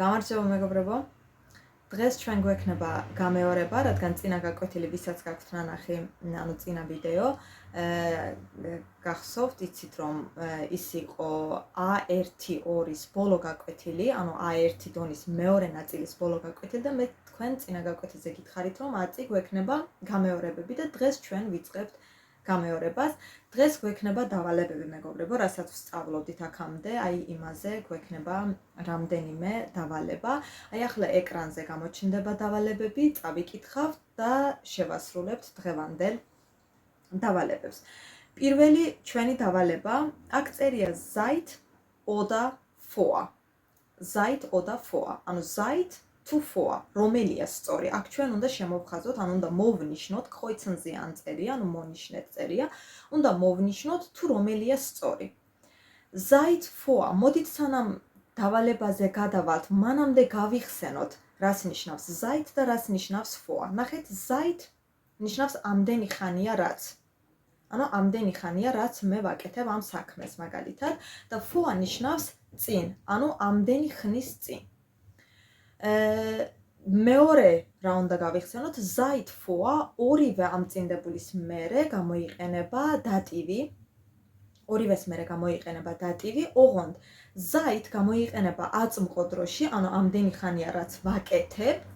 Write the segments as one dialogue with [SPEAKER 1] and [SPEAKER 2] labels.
[SPEAKER 1] გამარჯობა მეგობრებო. დღეს ჩვენ გვექნება გამეორება, რადგან წინა გაკვეთილი ვისაც გაქვთ ნანახი, ანუ წინა ვიდეო, გახსოვთ, იცით რომ ის იყო A1-2-ის ბოლო გაკვეთილი, ანუ A1 დონის მეორე ნაწილის ბოლო გაკვეთილი და მე თქვენ წინა გაკვეთილზე გითხარით რომ აწი გვექნება გამეორებები და დღეს ჩვენ ვიწყებთ გამეორებას. დღეს გვექნება დავალებები მეგობრებო, რასაც ვსწავლობდით აქამდე, აი იმაზე გვექნება რამდენიმე დავალება. აი ახლა ეკრანზე გამოჩნდება დავალებები, წავიკითხავთ და შევასრულებთ დღევანდელ დავალებებს. პირველი ჩვენი დავალება, აქ წერია Zeit oder vor. Zeit oder vor. ანუ Zeit to vor. რომელია სწორი? აქ ჩვენ უნდა შემოვხაზოთ, ანუ უნდა მოვნიშნოთ, კროიცენზე ან წერია, ანუ მონიშნეთ წერია, უნდა მოვნიშნოთ თუ რომელია სწორი. Zeit vor. მოდით სანამ დავალებაზე გადავალთ, მანამდე გავიხსენოთ, რას ნიშნავს Zeit და რას ნიშნავს vor. ნახეთ, Zeit ნიშნავს ამდენი ხანია რაც. ანუ ამდენი ხანია რაც მე ვაკეთებ ამ საქმეს მაგალითად და vor ნიშნავს წინ, ანუ ამდენი ხნის წინ. მეორე რა უნდა გავიხსენოთ, Zeit vor ორივე ამწინდებულის მერე გამოიყენება დატივი. ორივეს მერე გამოიყენება დატივი, ოღონდ Zeit გამოიყენება აწმყო დროში, ანუ ამდენი ხანია რაც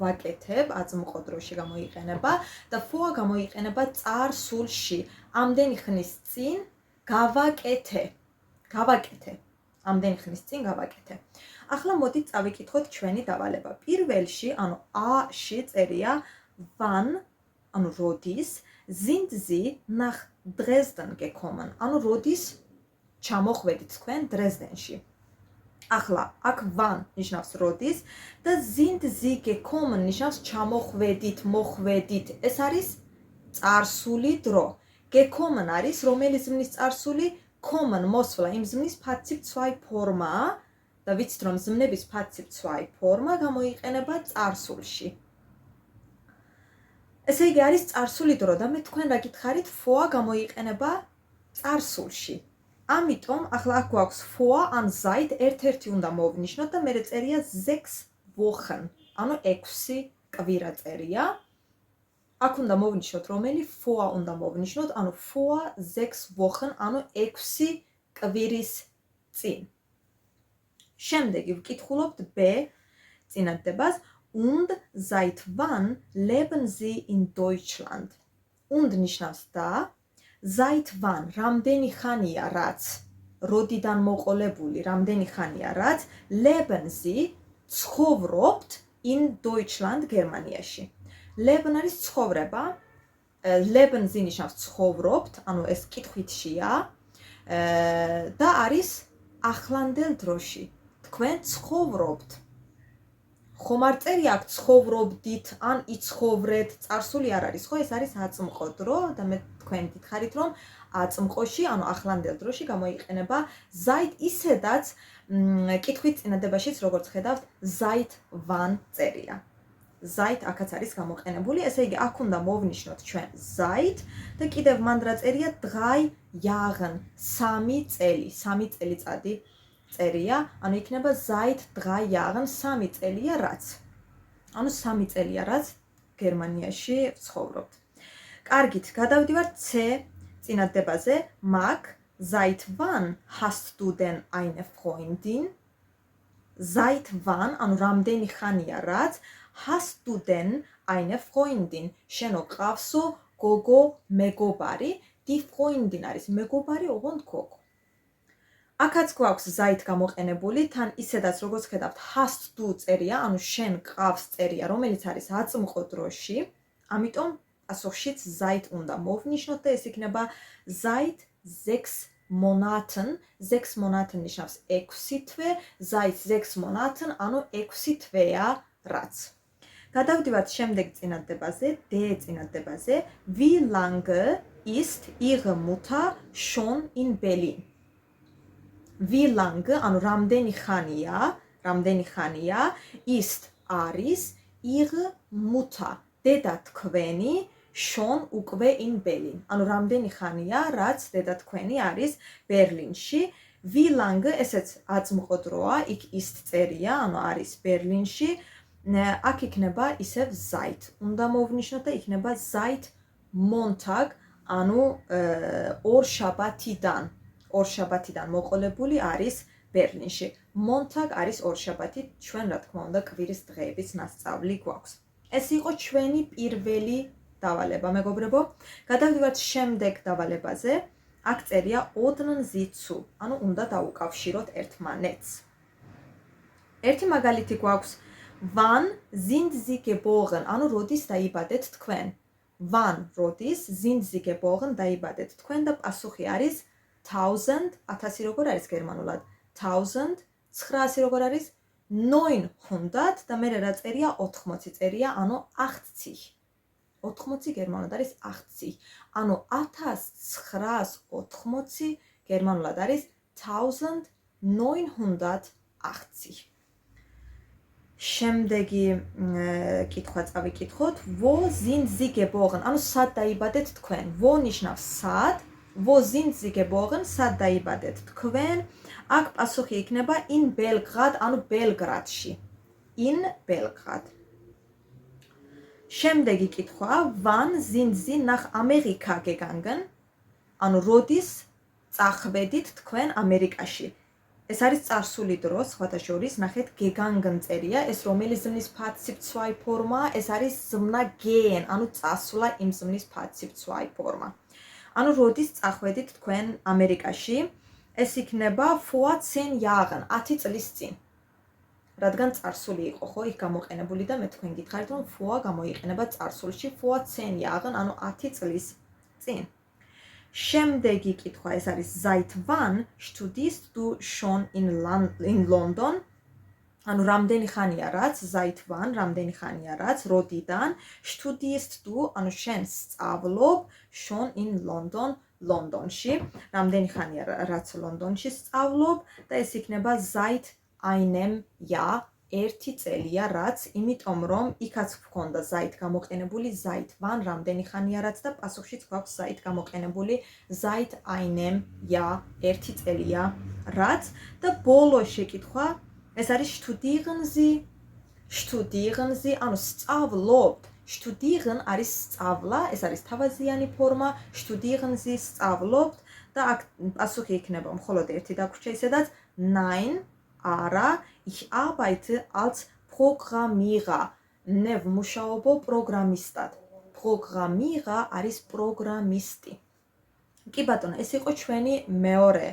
[SPEAKER 1] ვაკეთებ, აწმყო დროში გამოიყენება და vor გამოიყენება წარსულში, ამდენი ხნის წინ გავაკეთე. ამდენი ხნის წინ გავაკეთე. ახლა მოდით წავიკითხოთ ჩვენი დავალება. პირველში, ანუ A-ში წერია wann, ანუ როდის, sind Sie nach Dresden gekommen, ანუ როდის ჩამოხვედით თქვენ დრეზდენში. ახლა აქ wann ნიშნავს როდის და sind Sie gekommen ნიშნავს ჩამოხვედით, მოხვედით. ეს არის წარსული დრო. gekommen არის რომელი ზმნის წარსული? kommen მოსვლა, იმ ზმნის ფაციფცვაი ფორმაა და ვიცით რომ ზმნების ფაციფცვაი ფორმა გამოიყენება წარსულში. ესე იგი არის წარსული დრო და მე თქვენ რა გითხარით, vor გამოიყენება წარსულში. ამიტომ ახლა აქ გვაქვს vor ან Zeit, ერთ-ერთი უნდა მოვნიშნოთ და მერე წერია 6 Wochen, ანუ 6 კვირა წერია. აქ უნდა მოვნიშნოთ რომელი vor უნდა მოვნიშნოთ, ანუ vor 6 Wochen, ანუ 6 კვირის წინ. შემდეგი ვკითხულობთ B წინადადებას und seit wann leben Sie in Deutschland? Und ნიშნავს და seit wann რამდენი ხანია რაც როდიდან მოყოლებული რამდენი ხანია რაც leben Sie ცხოვრობთ in Deutschland გერმანიაში. Leben არის ცხოვრება, leben Sie ნიშნავს ცხოვრობთ, ანუ ეს კითხვითშია და არის ახლანდელ დროში. თქვენ ცხოვრობთ. ხომ არ წერია აქ ცხოვრობდით ან იცხოვრეთ, წარსული არ არის, ხო? ეს არის აწმყო დრო და მე თქვენ გითხარით რომ აწმყოში, ანუ ახლანდელ დროში გამოიყენება Zeit, ისედაც კითხვით წინადებაშიც როგორც ხედავთ, Zeit wann წერია. Zeit აქაც არის გამოყენებული, ესე იგი აქ უნდა მოვნიშნოთ ჩვენ Zeit და კიდევ მანდ რა წერია 3 Jahren, 3 წელიწადი წერია, ანუ იქნება Seit 3 Jahren, 3 წელია რაც. ანუ 3 წელია რაც გერმანიაში ვცხოვრობთ. კარგით, გადავდივართ C წინადადებაზე, Mark, seit wann hast du denn eine Freundin? Seit wann, ანუ რამდენი ხანია რაც hast du denn eine Freundin? შენო ყავსო გოგო მეგობარი, die Freundin არის მეგობარი, ოღონდ გოგო. აქაც გვაქვს Zeit გამოყენებული, თან ისედაც როგორც ხედავთ, hast du წერია, ანუ შენ ყავს წერია, რომელიც არის აწმყო დროში, ამიტომ პასუხშიც Zeit უნდა მოვნიშნოთ და ეს იქნება Seit 6 Monaten, 6 Monaten ნიშნავს 6 თვე, Seit 6 Monaten, ანუ 6 თვეა რაც. გადავდივართ შემდეგ წინადადებაზე, D წინადადებაზე, wie lange ist ihre Mutter schon in Berlin? Wie lange, ანუ რამდენი ხანია, ist არის ihre Mutter, დედა თქვენი schon უკვე in Berlin. ანუ რამდენი ხანია, რაც დედა თქვენი არის ბერლინში. Wie lange ესეც აწმყოდროა, იქ ist წერია, ანუ არის ბერლინში. აქ იქნება ისევ seit. უნდა მოვნიშნოთ და იქნება seit Montag, ანუ ორშაბათიდან მოყოლებული არის ბერლინში. Montag არის ორშაბათი, ჩვენ რა თქმა უნდა კვირის დღეების ნასწავლი გვაქვს. ეს იყო ჩვენი პირველი დავალება, მეგობრებო. გადავდივართ შემდეგ დავალებაზე. აქ წერია ordnen Sie zu, ანუ უნდა დაუკავშიროთ ერთმანეთს. ერთი მაგალითი გვაქვს wann sind Sie geboren, ანუ როდის დაიბადეთ თქვენ. Wann როდის sind Sie geboren დაიბადეთ თქვენ და პასუხი არის 1000 როგორ არის გერმანულად 1900 როგორ არის 900 და მე რა წერია 80 წერია, ანუ 80. 80 გერმანულად არის 80. ანუ 1980 გერმანულად არის 1980. შემდეგი კითხვა წავიკითხოთ. Wo sind Sie geboren? ანუ სად დაიბადეთ თქვენ? Wo ნიშნავს სად? Wo sind Sie geboren? სად დაიბადეთ თქვენ? აქ პასუხი იქნება in Belgrad, ანუ ბელგრადში. In Belgrad. შემდეგი კითხვა, wann sind Sie nach Amerika gegangen? ანუ როდის წახვედით თქვენ ამერიკაში? ეს არის წარსული დრო, სხვათა შორის, ნახეთ, gegangen წერია, ეს რომელი ზმნის პასივ zwei ფორმა, ეს არის ზმნა gehen, ანუ წასვლა იმ ზმნის პასივ zwei ფორმა. ანუ როდის წახვედით თქვენ ამერიკაში? ეს იქნება vor 10 Jahren, 10 წლის წინ. რადგან წარსული იყო, ხო, იქ გამოყენებული და მე თქვენ გითხარით, რომ vor გამოიყენება წარსულში vor 10 Jahren, ანუ 10 წლის წინ. შემდეგი კითხვა ეს არის seit wann studierst du schon in London? ანუ რამდენი ხანია რაც seit wann რამდენი ხანია რაც როდიდან studierst du ანუ შენ სწავლობ schon in London ლონდონში რამდენი ხანია რაც ლონდონში სწავლობ და ეს იქნება seit einem Jahr ერთი წელია რაც იმიტომ რომ იქაც გვქონდა seit გამოყენებული seit wann რამდენი ხანია რაც და პასუხშიც გვაქვს seit გამოყენებული seit einem Jahr ერთი წელია რაც და ბოლო შეკითხვა ეს არის studieren Sie ანუ სწავლობთ studieren არის სწავლა ეს არის თავაზიანი ფორმა studieren Sie სწავლობთ და აქ პასუხი იქნება მხოლოდ ერთი დაგვრჩა ისედაც nein არა, ich arbeite als Programmierer. მე ვმუშაობ პროგრამისტად. Programmierer არის პროგრამისტი. კი ბატონო, ეს იყო ჩვენი მეორე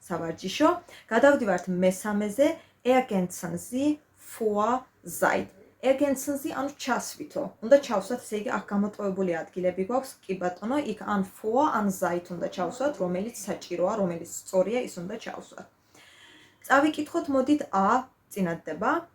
[SPEAKER 1] სავარჯიშო. გადავდივართ მესამეზე, ergänzen Sie vor seit. ergänzen Sie ანუ ჩასვითო. უნდა ჩავსვათ, ესე იგი აქ გამოტოვებული ადგილები გვაქვს. კი ბატონო, იქ ან vor, ან seit უნდა ჩავსვათ, რომელიც საჭიროა, რომელიც სწორია, ის უნდა ჩავსვათ. წავიკითხოთ, მოდით A წინადდება.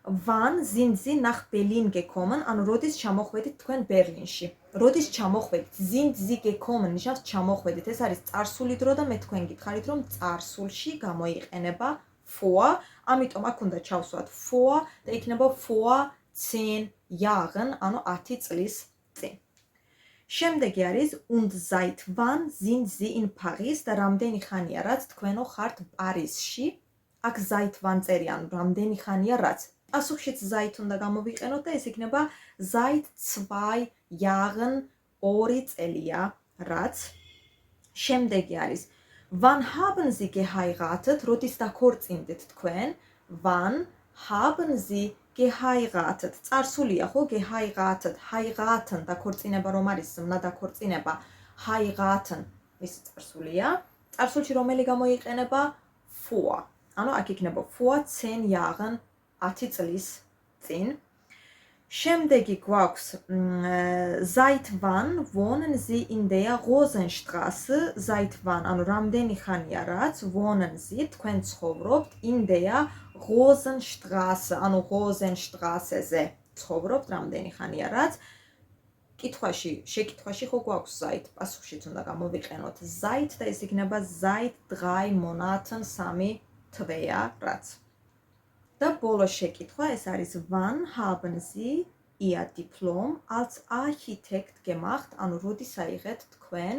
[SPEAKER 1] Wann sind Sie nach Berlin gekommen? ანუ როდის ჩამოხვედით თქვენ ბერლინში? როდის ჩამოხვედით? Sind Sie gekommen? ნიშნავს ჩამოხვედით. ეს არის წარსული დრო და მე თქვენ გითხარით, რომ წარსულში გამოიყენება vor, ამიტომ აქ უნდა ჩავსვათ vor და იქნება vor 10 Jahren, ანუ 10 წლის წინ. შემდეგი არის und seit wann sind Sie in Paris? და რამდენი ხანია რაც თქვენო ხართ პარიზში? აქ seit wann წერია, ანუ რამდენი ხანია რაც. პასუხშიც seit უნდა გამოვიყენოთ და ეს იქნება seit 2 Jahren 2 წელია რაც. შემდეგი არის wann haben Sie geheiratet? როდის დაქორწინდით თქვენ? Wann haben Sie geheiratet? წარსულია ხო geheiratet, heiraten დაქორწინება რომ არის ზმნა დაქორწინება heiraten ის წარსულია. წარსულში რომელი გამოიყენება vor. ანუ აქ იქნება vor 10 Jahren 10 წლის წინ. შემდეგი გვაქვს seit wann wohnen Sie in der Rosenstraße? Seit wann ანუ რამდენი ხანია რაც wohnen Sie თქვენ ცხოვრობთ in der Rosenstraße ანუ Rosenstraße-ზე ცხოვრობთ რამდენი ხანია რაც. შეკითხვაში ხო გვაქვს seit პასუხშიც უნდა გამოვიყენოთ seit და ეს იქნება seit 3 Monaten 3 თვეა რაც. და ბოლო შეკითხვა ეს არის wann haben Sie Ihr Diplom als Architekt gemacht? ანუ როდის აიღეთ თქვენ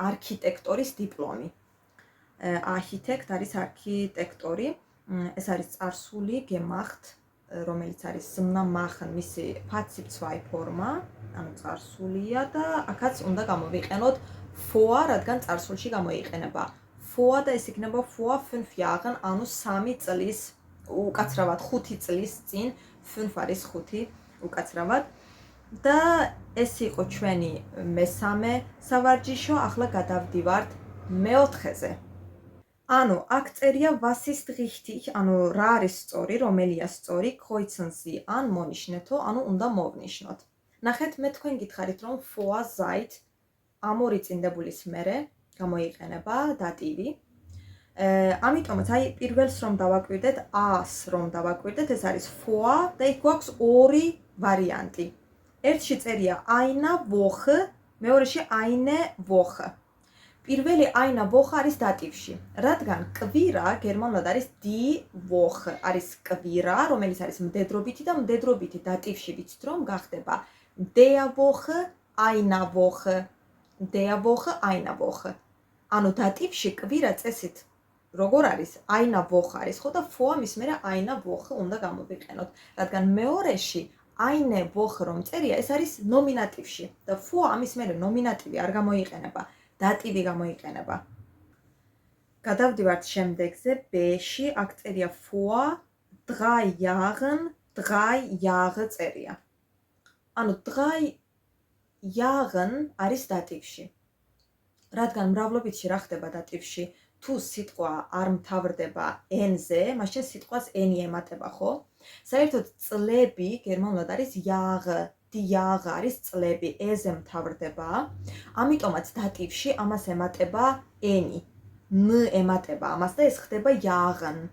[SPEAKER 1] არქიტექტორის დიპლომი? architect არის არქიტექტორი. ეს არის წარსული gemacht, რომელიც არის zna machen, მისი passiv zwei ფორმა, ანუ წარსულია და აქაც უნდა გამოვიყენოთ vor, რადგან წარსულში გამოიყენება. Vor და ეს იქნება vor 5 Jahren, ანუ 3 წლის უკაცრავად 5 წლის წინ, 5 არის 5 უკაცრავად. და ეს იყო ჩვენი მესამე სავარჯიშო, ახლა გადავდივართ მეოთხეზე. ანუ აქ წერია was ist richtig, ანუ რა არის სწორი, რომელია სწორი, kreuzen Sie an, მონიშნეთო, ანუ უნდა მოვნიშნოთ. ნახეთ, მე თქვენ გითხარით, რომ vor seit ამ ორი წინდებულის მერე გამოიყენება დატივი. ამიტომაც აი პირველს რომ დავაკვირდეთ, as რომ დავაკვირდეთ, ეს არის vor და იქ გვაქვს ორი ვარიანტი. ერთში წერია eine Woche, მეორეში eine Woche. პირველი eine Woche არის დატივში, რადგან კვირა გერმანულად არის die Woche, არის კვირა, რომელიც არის მდედრობითი და მდედრობითი დატივში ვიცით რომ გახდება der Woche, eine Woche, der Woche, eine Woche. ანუ დატივში კვირა წესით როგორ არის? eine Woche არის ხო და vor მის მერე eine Woche უნდა გამოვიყენოთ, რადგან მეორეში eine Woche რომ წერია, ეს არის ნომინატივში და vor ამის მერე ნომინატივი არ გამოიყენება, დატივი გამოიყენება. გადავდივართ შემდეგზე, B-ში, აქ წერია vor 3 Jahren, 3 Jahre წერია. ანუ 3 Jahren არის დატივში. რადგან მრავლობითში რა ხდება დატივში? თუ სიტყვა არ მთავრდება n-ზე, მაშინ სიტყვას n-ი ემატება, ხო? საერთოდ წლები გერმანულად არის Jahre, die Jahre არის წლები, ez-ზე მთავრდება. ამიტომაც დატივში ამას ემატება n-ი. n ემატება ამას და ეს ხდება Jahren.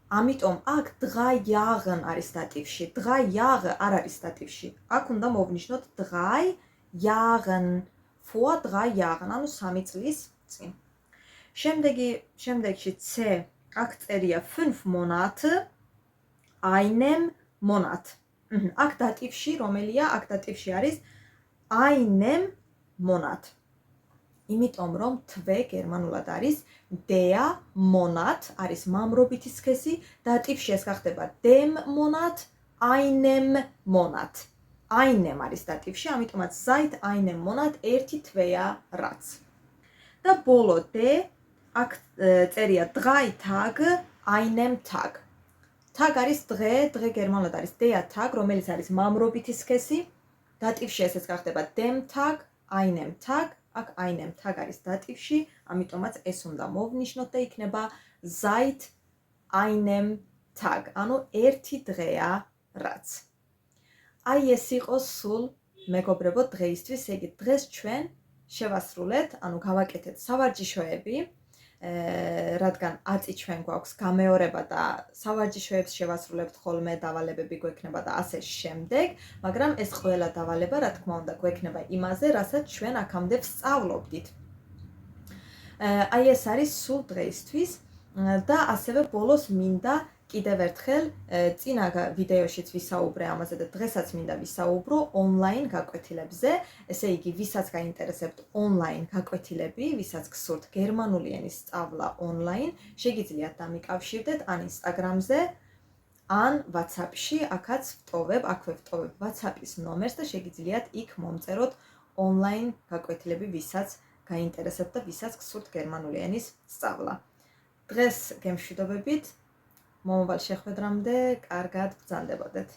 [SPEAKER 1] ამიტომ აქ 3 Jahren არის დატივში. 3 Jahre არ არის დატივში. აქ უნდა მოვნიშნოთ 3 Jahren, vor 3 Jahren, ანუ 3 წლის წინ. შემდეგში C, აქ წერია 5 Monate, einem Monat. აქ დატივში რომელია? აქ დატივში არის einem Monat. იმიტომ რომ თვე გერმანულად არის der Monat, არის მამრობითი სქესი, დატივში ეს გახდება dem Monat, einem Monat. einem არის დატივში, ამიტომაც seit einem Monat ერთი თვეა რაც. და ბოლო D, აქ წერია 3 Tage, einem Tag. Tag არის დღე, დღე გერმანულად არის der Tag, რომელიც არის მამრობითი სქესი, დატივში ეს გახდება dem Tag, einem Tag, აქ einem Tag არის დატივში, ამიტომაც ეს უნდა მოვნიშნოთ და იქნება seit einem Tag, ანუ ერთი დღეა რაც. აი ეს იყო სულ მეგობრებო დღეისთვის, ეგ დღეს ჩვენ შევასრულეთ, ანუ გავაკეთეთ სავარჯიშოები, რადგან აწი ჩვენ გვაქვს გამეორება და სავარჯიშოებს შევასრულებთ ხოლმე, დავალებები გვექნება და ასე შემდეგ, მაგრამ ეს ყველა დავალება რა თქმა უნდა გვექნება იმაზე, რასაც ჩვენ აქამდე ვსწავლობდით. აი ეს არის სულ დღეისთვის და ასევე ბოლოს მინდა კიდევ ერთხელ წინა ვიდეოშიც ვისაუბრე ამაზე და დღესაც მინდა ვისაუბრო ონლაინ გაკვეთილებზე, ესე იგი ვისაც გაინტერესებთ ონლაინ გაკვეთილები, ვისაც გსურთ გერმანული ენის სწავლა ონლაინ, შეგიძლიათ დამიკავშირდეთ ან Instagram-ზე, ან WhatsApp-ში, აქაც ვტოვებ, აქვე ვტოვებ WhatsApp-ის ნომერს და შეგიძლიათ იქ მომწეროთ ონლაინ გაკვეთილები, ვისაც გაინტერესებთ და ვისაც გსურთ გერმანული ენის სწავლა. დღეს გემშვიდობებით. მომავალ შეხვედრამდე კარგად ბრძანდებოდეთ.